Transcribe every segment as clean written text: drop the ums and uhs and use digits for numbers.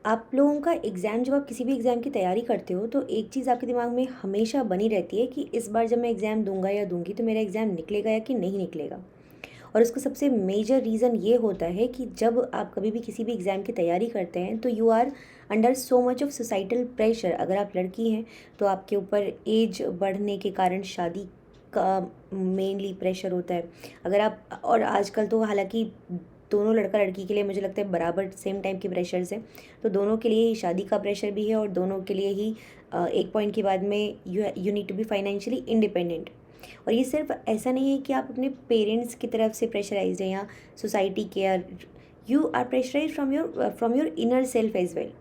आप लोगों का एग्ज़ाम, जब आप किसी भी एग्ज़ाम की तैयारी करते हो तो एक चीज़ आपके दिमाग में हमेशा बनी रहती है कि इस बार जब मैं एग्ज़ाम दूंगा या दूंगी तो मेरा एग्ज़ाम निकलेगा या कि नहीं निकलेगा। और उसका सबसे मेजर रीज़न ये होता है कि जब आप कभी भी किसी भी एग्ज़ाम की तैयारी करते हैं तो you are under so much of societal pressure. अगर आप लड़की हैं तो आपके ऊपर एज बढ़ने के कारण शादी का मेनली प्रेशर होता है। अगर आप, और आजकल तो हालांकि दोनों लड़का लड़की के लिए मुझे लगता है बराबर सेम टाइप के प्रेशर्स हैं, तो दोनों के लिए ही शादी का प्रेशर भी है और दोनों के लिए ही एक पॉइंट के बाद में you need to be financially independent. और ये सिर्फ ऐसा नहीं है कि आप अपने पेरेंट्स की तरफ से प्रेशराइज हैं या सोसाइटी के, you are pressurize from your inner self as well,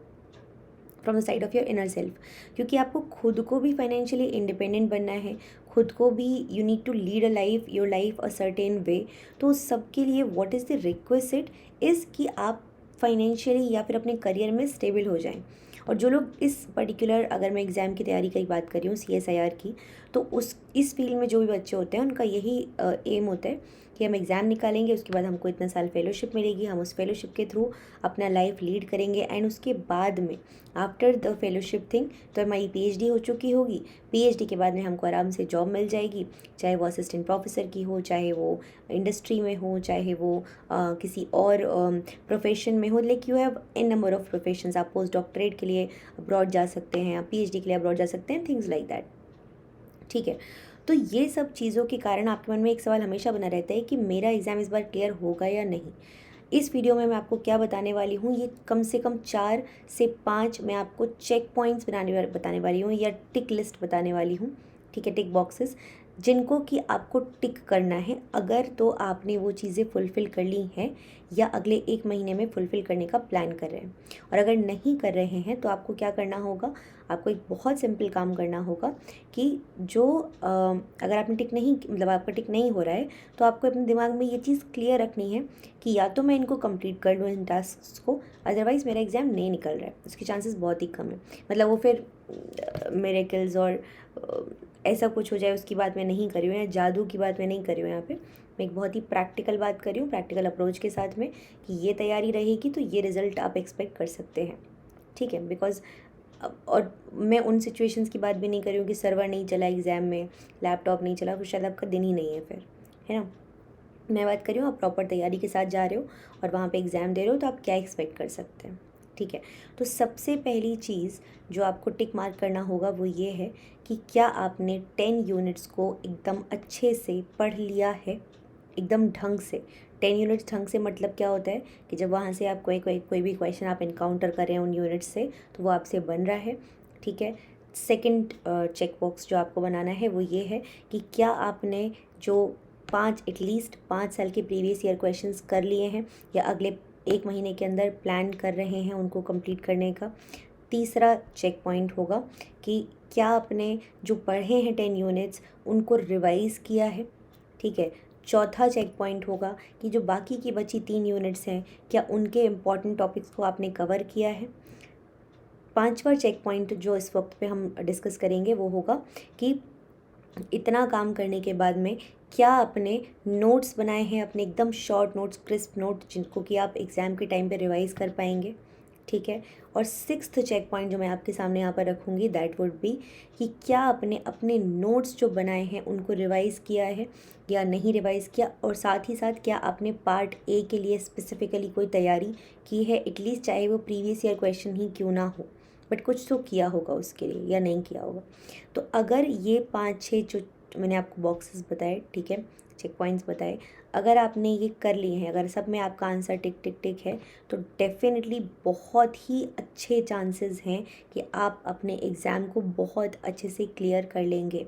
from the side of your inner self. क्योंकि आपको खुद को भी फाइनेंशियली इंडिपेंडेंट बनना है, खुद को भी you need to lead a life, your life a certain way. तो सबके लिए what is the request is कि आप फाइनेंशियली या फिर अपने करियर में स्टेबल हो जाएं। और जो लोग इस पर्टिकुलर, अगर मैं एग्ज़ाम की तैयारी की बात कर रही हूँ CSIR की, तो उस इस फील्ड में जो भी बच्चे होते हैं उनका यही एम होता है कि हम एग्ज़ाम निकालेंगे, उसके बाद हमको इतना साल फेलोशिप मिलेगी, हम उस फेलोशिप के थ्रू अपना लाइफ लीड करेंगे एंड उसके बाद में आफ्टर द फेलोशिप थिंग तो हमारी PhD हो चुकी होगी। PhD के बाद में हमको आराम से जॉब मिल जाएगी, चाहे वो असिस्टेंट प्रोफेसर की हो, चाहे वो इंडस्ट्री में हो, चाहे वो किसी और प्रोफेशन में हो। Like you have an number of professions. आप पोस्ट डॉक्टरेट के लिए अब्रॉड जा सकते हैं, आप PhD के लिए अब्रॉड जा सकते हैं, थिंग्स लाइक दैट। ठीक है। तो ये सब चीज़ों के कारण आपके मन में एक सवाल हमेशा बना रहता है कि मेरा एग्ज़ाम इस बार क्लियर होगा या नहीं। इस वीडियो में मैं आपको क्या बताने वाली हूँ, ये कम से कम 4 से 5 मैं आपको चेक पॉइंट्स बताने वाली हूँ या टिक लिस्ट बताने वाली हूँ। ठीक है, टिक बॉक्सेस जिनको कि आपको टिक करना है अगर तो आपने वो चीज़ें फुलफ़िल कर ली हैं या अगले 1 महीने में फुलफ़िल करने का प्लान कर रहे हैं। और अगर नहीं कर रहे हैं तो आपको क्या करना होगा, आपको एक बहुत सिंपल काम करना होगा कि जो अगर आपने टिक नहीं, मतलब आपका टिक नहीं हो रहा है, तो आपको अपने दिमाग में ये चीज़ क्लियर रखनी है कि या तो मैं इनको कंप्लीट कर लूँ इन टास्क को, अदरवाइज़ मेरा एग्ज़ाम नहीं निकल रहा है। उसके चांसेस बहुत ही कम है। मतलब वो फिर मिरेकल्स और ऐसा कुछ हो जाए उसकी बात मैं नहीं कर रही हूँ, या जादू की बात मैं नहीं कर रही हूँ। यहाँ पे मैं एक बहुत ही प्रैक्टिकल बात कर रही हूँ, प्रैक्टिकल अप्रोच के साथ में, कि ये तैयारी रहेगी तो ये रिज़ल्ट आप एक्सपेक्ट कर सकते हैं। ठीक है, बिकॉज और मैं उन सिचुएशंस की बात भी नहीं कर रही हूँ कि सर्वर नहीं चला एग्ज़ाम में, लैपटॉप नहीं चला, तो शायद आपका दिन ही नहीं है फिर, है ना। मैं बात कर रही हूँ आप प्रॉपर तैयारी के साथ जा रहे हो और वहाँ पे एग्ज़ाम दे रहे हो तो आप क्या एक्सपेक्ट कर सकते हैं। ठीक है, तो सबसे पहली चीज़ जो आपको टिक मार्क करना होगा वो ये है कि क्या आपने 10 यूनिट्स को एकदम अच्छे से पढ़ लिया है, एकदम ढंग से। 10 यूनिट्स ढंग से मतलब क्या होता है कि जब वहाँ से आप कोई भी क्वेश्चन आप इनकाउंटर कर रहे हैं उन यूनिट्स से तो वो आपसे बन रहा है। ठीक है, सेकंड चेक बॉक्स जो आपको बनाना है वो ये है कि क्या आपने जो 5 एटलीस्ट 5 साल के प्रीवियस ईयर क्वेश्चंस कर लिए हैं या अगले 1 महीने के अंदर प्लान कर रहे हैं उनको कंप्लीट करने का। तीसरा चेक पॉइंट होगा कि क्या आपने जो पढ़े हैं 10 यूनिट्स उनको रिवाइज़ किया है। ठीक है, चौथा चेक पॉइंट होगा कि जो बाकी की बची 3 यूनिट्स हैं क्या उनके इम्पॉर्टेंट टॉपिक्स को आपने कवर किया है। पांचवा चेक पॉइंट जो इस वक्त पे हम डिस्कस करेंगे वो होगा कि इतना काम करने के बाद में क्या आपने नोट्स बनाए हैं, अपने एकदम शॉर्ट नोट्स, क्रिस्प नोट, जिनको कि आप एग्ज़ाम के टाइम पे रिवाइज़ कर पाएंगे। ठीक है, और सिक्स्थ चेक पॉइंट जो मैं आपके सामने यहाँ पर रखूँगी दैट वुड बी कि क्या आपने अपने नोट्स जो बनाए हैं उनको रिवाइज़ किया है या नहीं रिवाइज़ किया, और साथ ही साथ क्या आपने पार्ट ए के लिए स्पेसिफ़िकली कोई तैयारी की है, एटलीस्ट चाहे वो प्रीवियस ईयर क्वेश्चन ही क्यों ना हो, बट कुछ तो किया होगा उसके लिए या नहीं किया होगा। तो अगर ये 5-6 जो मैंने आपको बॉक्सेस बताए, ठीक है, चेक पॉइंट्स बताए, अगर आपने ये कर लिए हैं, अगर सब में आपका आंसर टिक टिक टिक है, तो डेफिनेटली बहुत ही अच्छे चांसेस हैं कि आप अपने एग्ज़ाम को बहुत अच्छे से क्लियर कर लेंगे।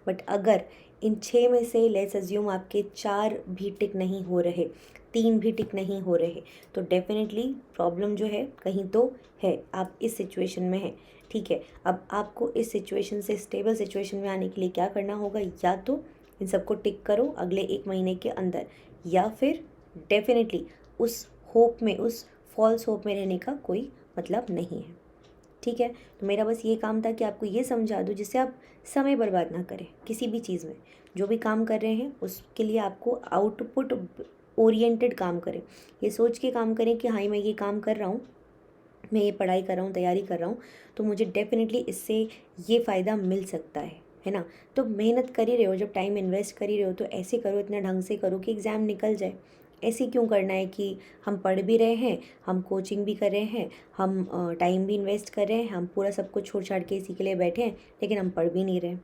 बट अगर इन 6 में से लेट्स अज्यूम आपके 4 भी टिक नहीं हो रहे, 3 भी टिक नहीं हो रहे, तो डेफिनेटली प्रॉब्लम जो है कहीं तो है, आप इस सिचुएशन में हैं। ठीक है, अब आपको इस सिचुएशन से स्टेबल सिचुएशन में आने के लिए क्या करना होगा, या तो इन सबको टिक करो अगले 1 महीने के अंदर, या फिर डेफिनेटली उस होप में, उस फॉल्स होप में रहने का कोई मतलब नहीं है। ठीक है, तो मेरा बस ये काम था कि आपको ये समझा दूँ जिससे आप समय बर्बाद ना करें किसी भी चीज़ में। जो भी काम कर रहे हैं उसके लिए आपको आउटपुट ओरिएंटेड काम करें, ये सोच के काम करें कि हाँ मैं ये काम कर रहा हूँ मैं ये पढ़ाई कर रहा हूँ, तैयारी कर रहा हूँ, तो मुझे डेफिनेटली इससे ये फ़ायदा मिल सकता है ना। तो मेहनत कर ही रहे हो, जब टाइम इन्वेस्ट कर ही रहे हो तो ऐसे करो, इतना ढंग से करो कि एग्ज़ाम निकल जाए। ऐसे क्यों करना है कि हम पढ़ भी रहे हैं, हम कोचिंग भी कर रहे हैं, हम टाइम भी इन्वेस्ट कर रहे हैं, हम पूरा सब कुछ छोड़ छाड़ के इसी के लिए बैठे हैं, लेकिन हम पढ़ भी नहीं रहे।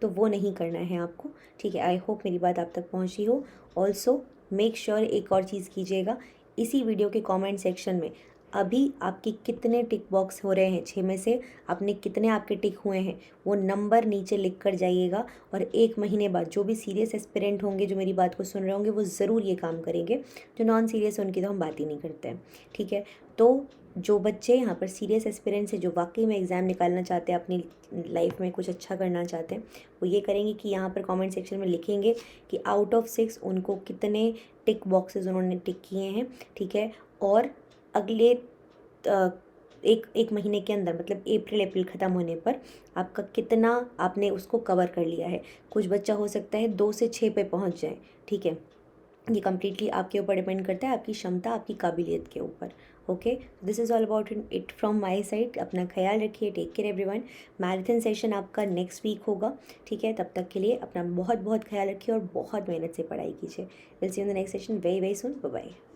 तो वो नहीं करना है आपको, ठीक है। आई होप मेरी बात आप तक पहुँची हो। ऑल्सो मेक श्योर एक और चीज़ कीजिएगा, इसी वीडियो के कमेंट सेक्शन में अभी आपके कितने टिक बॉक्स हो रहे हैं, 6 में से आपने कितने आपके टिक हुए हैं, वो नंबर नीचे लिख कर जाइएगा। और 1 महीने बाद जो भी सीरियस एस्पिरेंट होंगे, जो मेरी बात को सुन रहे होंगे, वो ज़रूर ये काम करेंगे। जो नॉन सीरियस उनकी तो हम बात ही नहीं करते हैं, ठीक है। तो जो बच्चे यहाँ पर सीरियस एस्पिरेंट्स हैं, जो वाकई में एग्ज़ाम निकालना चाहते हैं, अपनी लाइफ में कुछ अच्छा करना चाहते हैं, वो ये करेंगे कि यहाँ पर कमेंट सेक्शन में लिखेंगे कि आउट ऑफ 6 उनको कितने टिक बॉक्सेस उन्होंने टिक किए हैं, ठीक है। और अगले एक महीने के अंदर, मतलब अप्रैल ख़त्म होने पर आपका कितना आपने उसको कवर कर लिया है। कुछ बच्चा हो सकता है 2 से 6 पे पहुंच जाए, ठीक है। ये कम्प्लीटली आपके ऊपर डिपेंड करता है, आपकी क्षमता, आपकी काबिलियत के ऊपर। Okay, this is all about it from my side. अपना ख्याल रखिए, take care everyone. Marathon session आपका नेक्स्ट वीक होगा, ठीक है। तब तक के लिए अपना बहुत बहुत ख्याल रखिए और बहुत मेहनत से पढ़ाई कीजिए। Will see you in the next session very very soon. Bye bye.